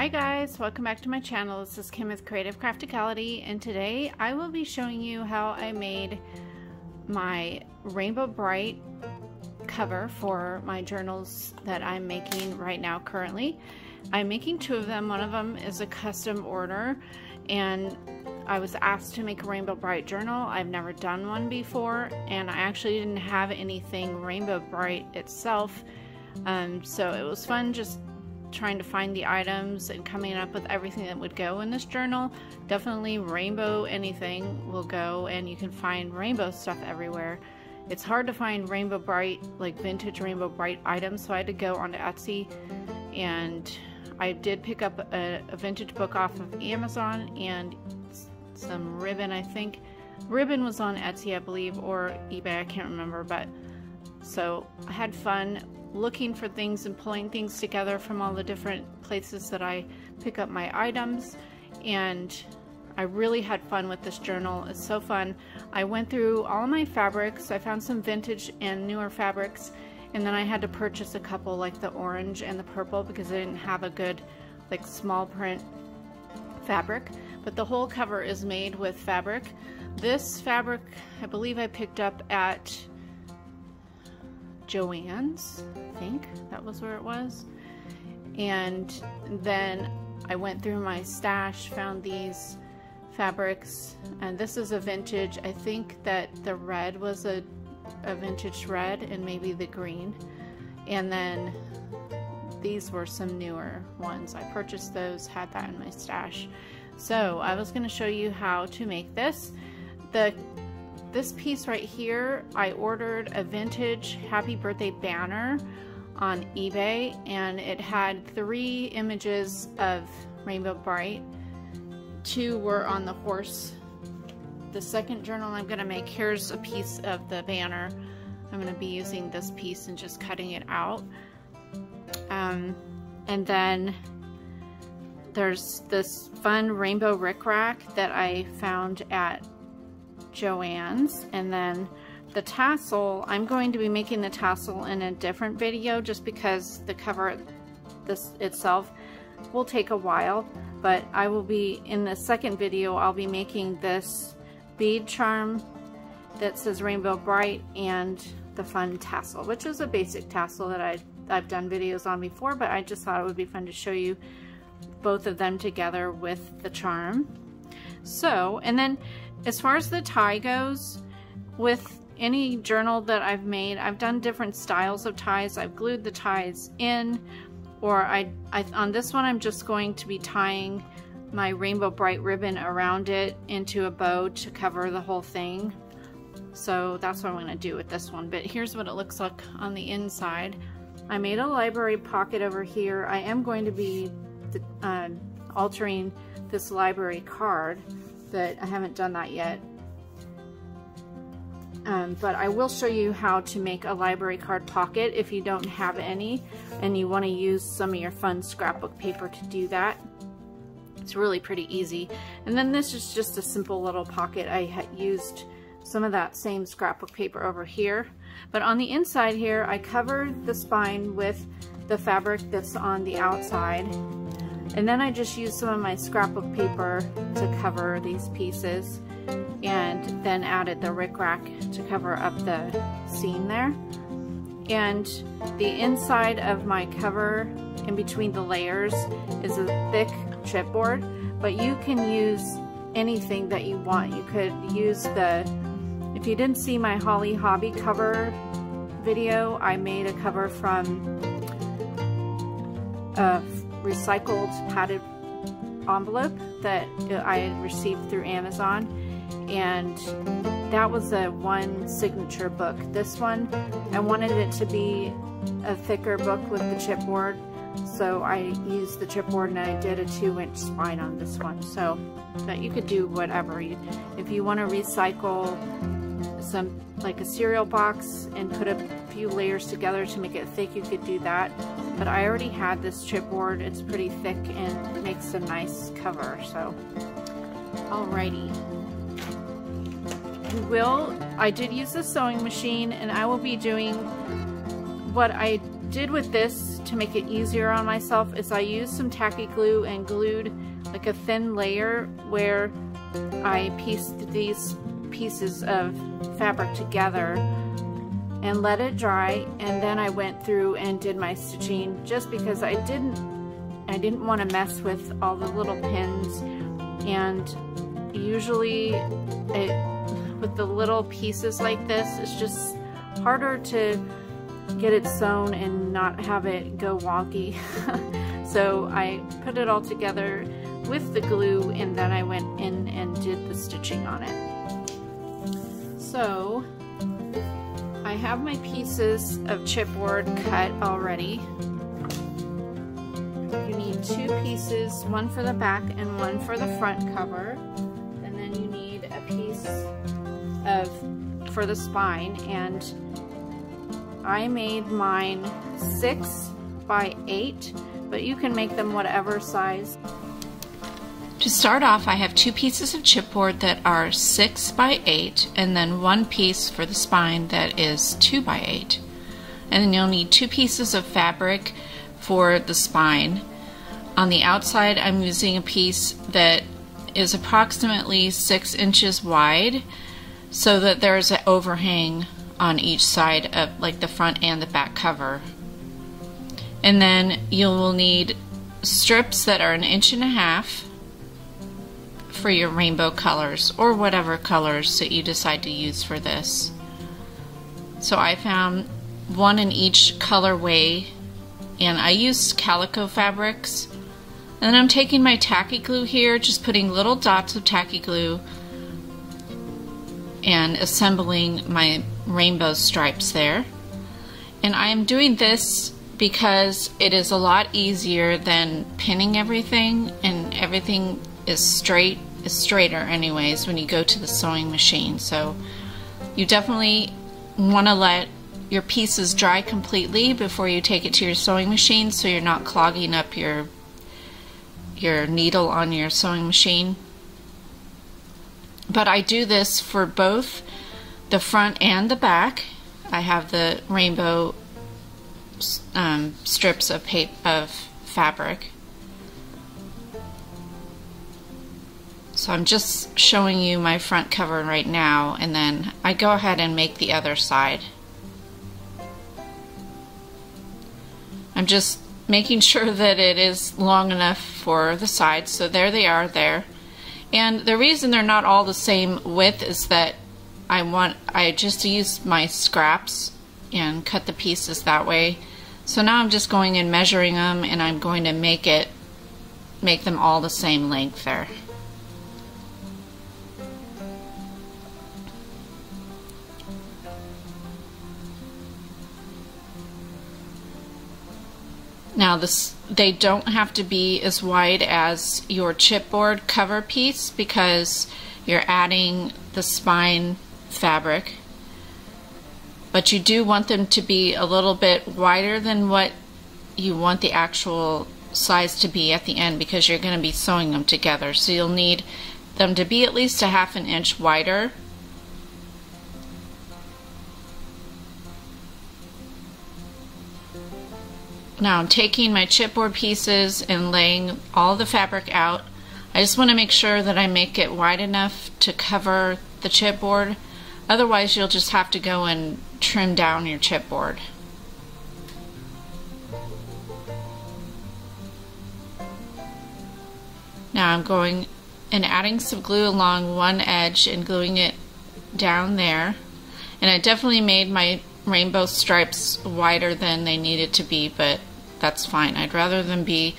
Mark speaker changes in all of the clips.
Speaker 1: Hi guys, welcome back to my channel. This is Kim with Creative Crafticality, and today I will be showing you how I made my Rainbow Brite cover for my journals that I'm making right now currently. I'm making two of them. One of them is a custom order, and I was asked to make a Rainbow Brite journal. I've never done one before, and I actually didn't have anything Rainbow Brite itself, so it was fun just trying to find the items and coming up with everything that would go in this journal. Definitely rainbow anything will go, and you can find rainbow stuff everywhere. It's hard to find Rainbow Brite, like vintage Rainbow Brite items, so I had to go onto Etsy, and I did pick up a vintage book off of Amazon and some ribbon. I think ribbon was on Etsy, I believe, or eBay, I can't remember. But so I had fun looking for things and pulling things together from all the different places that I pick up my items, and I really had fun with this journal. It's so fun. I went through all my fabrics. I found some vintage and newer fabrics, and then I had to purchase a couple, like the orange and the purple, because I didn't have a good like small print fabric. But the whole cover is made with fabric. This fabric I believe I picked up at Joann's, I think that was where it was. And then I went through my stash, found these fabrics, and this is a vintage. I think that the red was a vintage red, and maybe the green, and then these were some newer ones. I purchased those, had that in my stash. So I was going to show you how to make this. This piece right here, I ordered a vintage happy birthday banner on eBay, and it had 3 images of Rainbow Brite. 2 were on the horse. The second journal I'm going to make, here's a piece of the banner. I'm going to be using this piece and just cutting it out. And then there's this fun rainbow rickrack that I found at Joann's, and then the tassel, I'm going to be making the tassel in a different video just because the cover this itself will take a while, but I will be in the second video. I'll be making this bead charm that says Rainbow Brite and the fun tassel, which is a basic tassel that I've done videos on before, but I just thought it would be fun to show you both of them together with the charm. So, and then as far as the tie goes, with any journal that I've made, I've done different styles of ties. I've glued the ties in, or on this one I'm just going to be tying my Rainbow Brite ribbon around it into a bow to cover the whole thing. So that's what I'm going to do with this one. But here's what it looks like on the inside. I made a library pocket over here. I am going to be altering this library card, but I haven't done that yet. But I will show you how to make a library card pocket if you don't have any and you want to use some of your fun scrapbook paper to do that. It's really pretty easy. And then this is just a simple little pocket. I had used some of that same scrapbook paper over here. But on the inside here, I covered the spine with the fabric that's on the outside. And then I just used some of my scrapbook paper to cover these pieces, and then added the rickrack to cover up the seam there. And the inside of my cover, in between the layers, is a thick chipboard, but you can use anything that you want. You could use if you didn't see my Holly Hobby cover video, I made a cover from recycled padded envelope that I had received through Amazon, and that was a one signature book. This one, I wanted it to be a thicker book with the chipboard, so I used the chipboard, and I did a 2-inch spine on this one, so that you could do whatever. If you want to recycle some, like a cereal box, and put a few layers together to make it thick, you could do that. But I already had this chipboard. It's pretty thick and makes a nice cover. So, alrighty. I did use the sewing machine, and I will be doing what I did with this to make it easier on myself is I used some tacky glue and glued like a thin layer where I pieced these pieces of fabric together and let it dry, and then I went through and did my stitching just because I didn't want to mess with all the little pins, and usually with the little pieces like this it's just harder to get it sewn and not have it go wonky. So I put it all together with the glue and then I went in and did the stitching on it. So I have my pieces of chipboard cut already. You need 2 pieces, one for the back and one for the front cover, and then you need a piece for the spine, and I made mine 6 by 8, but you can make them whatever size.
Speaker 2: To start off, I have 2 pieces of chipboard that are 6 by 8, and then 1 piece for the spine that is 2 by 8. And then you'll need 2 pieces of fabric for the spine. On the outside, I'm using a piece that is approximately 6 inches wide, so that there's an overhang on each side of like the front and the back cover. And then you will need strips that are 1.5 inches for your rainbow colors, or whatever colors that you decide to use for this. So I found 1 in each colorway, and I used calico fabrics. And then I'm taking my tacky glue here, just putting little dots of tacky glue and assembling my rainbow stripes there. And I am doing this because it is a lot easier than pinning everything, and everything is straighter anyways when you go to the sewing machine. So you definitely want to let your pieces dry completely before you take it to your sewing machine, so you're not clogging up your needle on your sewing machine. But I do this for both the front and the back. I have the rainbow strips of fabric. So I'm just showing you my front cover right now, and then I go ahead and make the other side. I'm just making sure that it is long enough for the sides, so there they are there. And the reason they're not all the same width is that I just use my scraps and cut the pieces that way. So now I'm just going and measuring them, and I'm going to make them all the same length there. Now they don't have to be as wide as your chipboard cover piece because you're adding the spine fabric, but you do want them to be a little bit wider than what you want the actual size to be at the end, because you're going to be sewing them together. So you'll need them to be at least 1/2 inch wider. Now I'm taking my chipboard pieces and laying all the fabric out. I just want to make sure that I make it wide enough to cover the chipboard. Otherwise you'll just have to go and trim down your chipboard. Now I'm going and adding some glue along one edge and gluing it down there. And I definitely made my rainbow stripes wider than they needed to be, but that's fine. I'd rather them be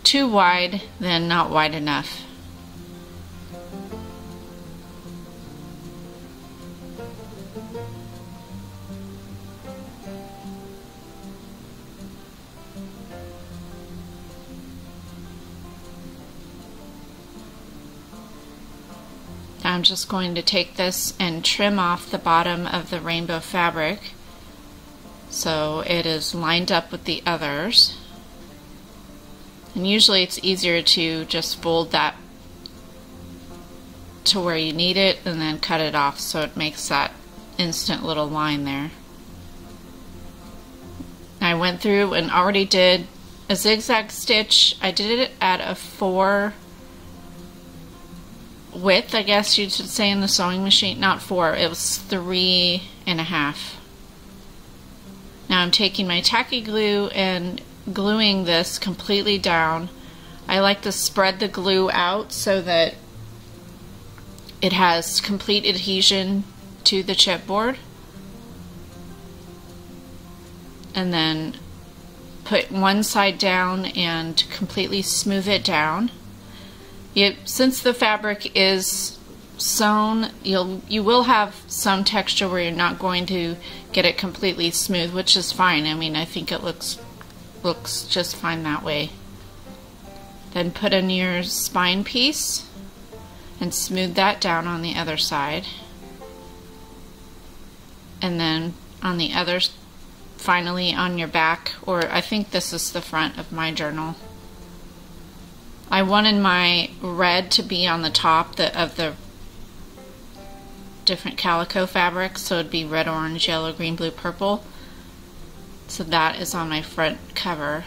Speaker 2: too wide than not wide enough. I'm just going to take this and trim off the bottom of the rainbow fabric so it is lined up with the others. And usually it's easier to just fold that to where you need it and then cut it off so it makes that instant little line there. I went through and already did a zigzag stitch. I did it at a 4 width, I guess you should say, in the sewing machine. Not 4, it was 3.5. Now I'm taking my tacky glue and gluing this completely down. I like to spread the glue out so that it has complete adhesion to the chipboard. And then put one side down and completely smooth it down. Since the fabric is sewn, you will have some texture where you're not going to get it completely smooth, which is fine. I mean, I think it looks just fine that way. Then put in your spine piece and smooth that down on the other side. And then on the other, finally on your back, or I think this is the front of my journal. I wanted my red to be on the top of the different calico fabrics, so it'd be red, orange, yellow, green, blue, purple. So that is on my front cover.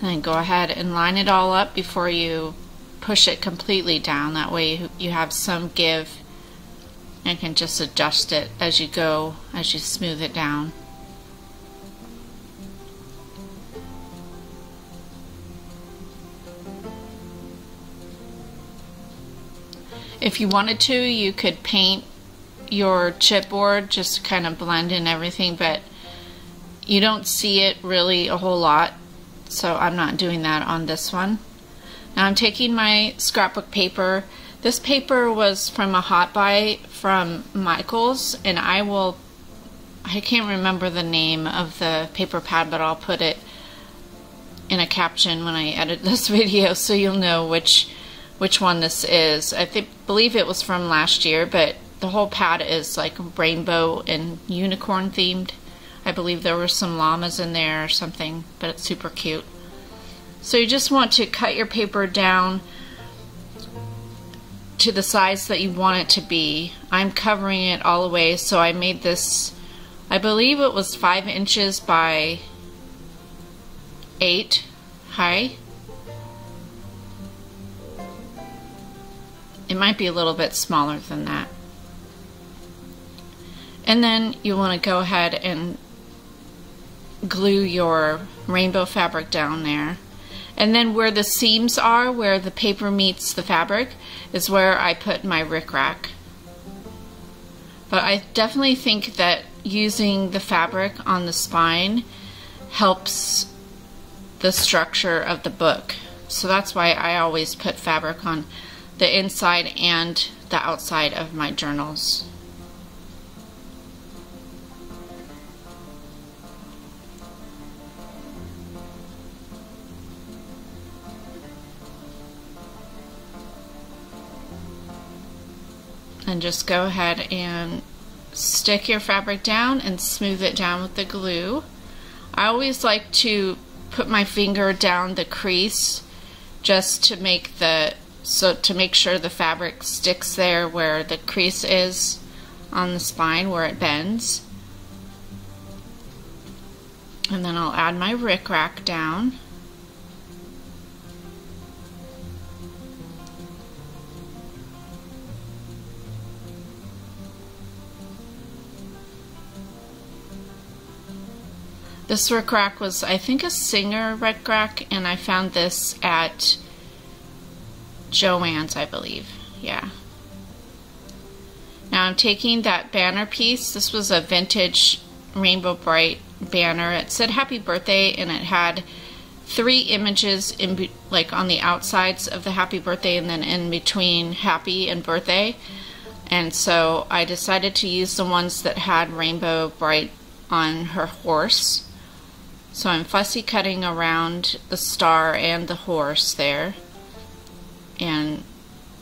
Speaker 2: And then go ahead and line it all up before you push it completely down. That way you have some give and can just adjust it as you go, as you smooth it down. If you wanted to, you could paint your chipboard just to kind of blend in everything, but you don't see it really a whole lot, so I'm not doing that on this one. Now I'm taking my scrapbook paper. This paper was from a hot buy from Michaels, and I can't remember the name of the paper pad, but I'll put it in a caption when I edit this video so you'll know which one this is. I believe it was from last year, but the whole pad is like rainbow and unicorn themed. I believe there were some llamas in there or something, but it's super cute. So you just want to cut your paper down to the size that you want it to be. I'm covering it all the way, so I made this, I believe it was 5 inches by 8 high. It might be a little bit smaller than that. And then you want to go ahead and glue your rainbow fabric down there. And then where the seams are, where the paper meets the fabric, is where I put my rickrack. But I definitely think that using the fabric on the spine helps the structure of the book. So that's why I always put fabric on the inside and the outside of my journals. And just go ahead and stick your fabric down and smooth it down with the glue. I always like to put my finger down the crease just to make sure the fabric sticks there where the crease is on the spine where it bends. And then I'll add my rickrack down. This rickrack was, I think, a Singer rickrack, and I found this at Joann's, I believe. Yeah. Now I'm taking that banner piece. This was a vintage Rainbow Brite banner. It said happy birthday, and it had 3 images like on the outsides of the happy birthday and then in between happy and birthday. And so I decided to use the ones that had Rainbow Brite on her horse. So I'm fussy cutting around the star and the horse there. And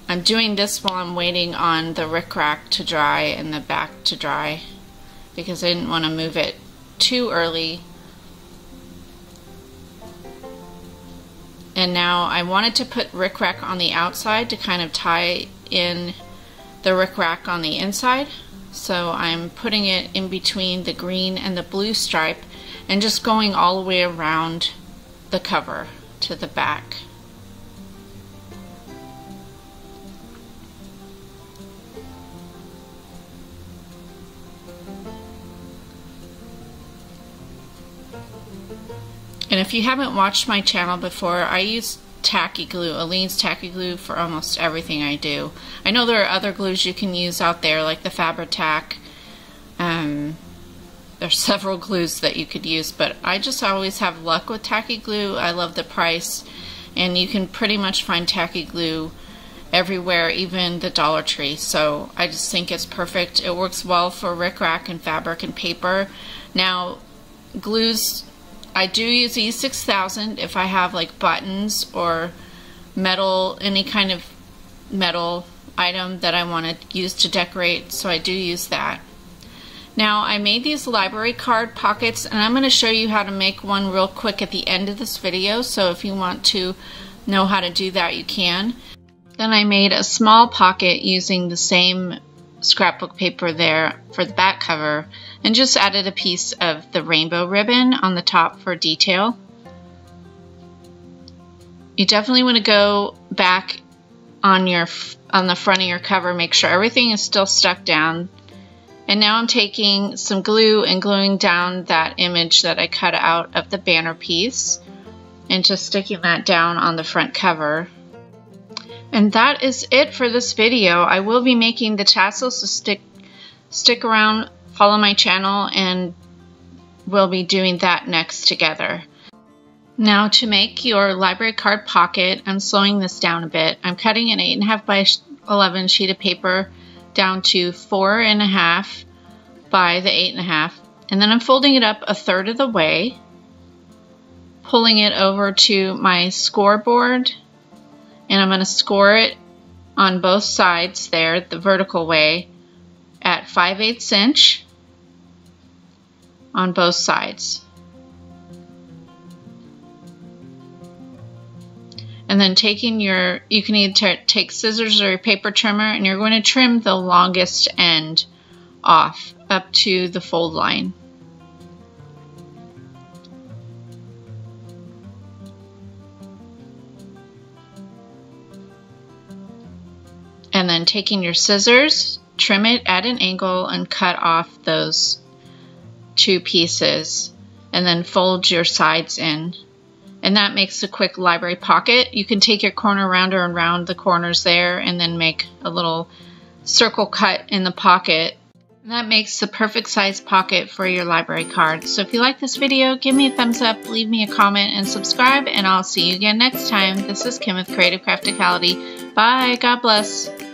Speaker 2: I'm doing this while I'm waiting on the rickrack to dry and the back to dry, because I didn't want to move it too early. And now I wanted to put rickrack on the outside to kind of tie in the rickrack on the inside. So I'm putting it in between the green and the blue stripe and just going all the way around the cover to the back. And if you haven't watched my channel before, I use tacky glue, Aleene's tacky glue, for almost everything I do. I know there are other glues you can use out there, like the Fabri-Tac. There's several glues that you could use, but I just always have luck with tacky glue. I love the price, and you can pretty much find tacky glue everywhere, even the Dollar Tree. So I just think it's perfect. It works well for rickrack and fabric and paper. Now, glues, I do use E6000 if I have like buttons or metal, any kind of metal item that I want to use to decorate, so I do use that. Now, I made these library card pockets, and I'm going to show you how to make one real quick at the end of this video, so if you want to know how to do that, you can. Then I made a small pocket using the same scrapbook paper there for the back cover, and just added a piece of the rainbow ribbon on the top for detail. You definitely want to go back on the front of your cover, make sure everything is still stuck down. And now I'm taking some glue and gluing down that image that I cut out of the banner piece and just sticking that down on the front cover. And that is it for this video. I will be making the tassels, so stick around, follow my channel, and we'll be doing that next together. Now, to make your library card pocket, I'm slowing this down a bit. I'm cutting an 8.5 by 11 sheet of paper down to 4.5 by the 8.5, and then I'm folding it up 1/3 of the way, pulling it over to my scoreboard, and I'm going to score it on both sides there the vertical way at 5/8 inch on both sides. And then taking you can either take scissors or your paper trimmer, and you're going to trim the longest end off up to the fold line. And then taking your scissors, trim it at an angle and cut off those 2 pieces, and then fold your sides in. And that makes a quick library pocket. You can take your corner rounder and round the corners there and then make a little circle cut in the pocket. And that makes the perfect size pocket for your library card. So if you like this video, give me a thumbs up, leave me a comment, and subscribe, and I'll see you again next time. This is Kim with Creative Crafticality. Bye. God bless.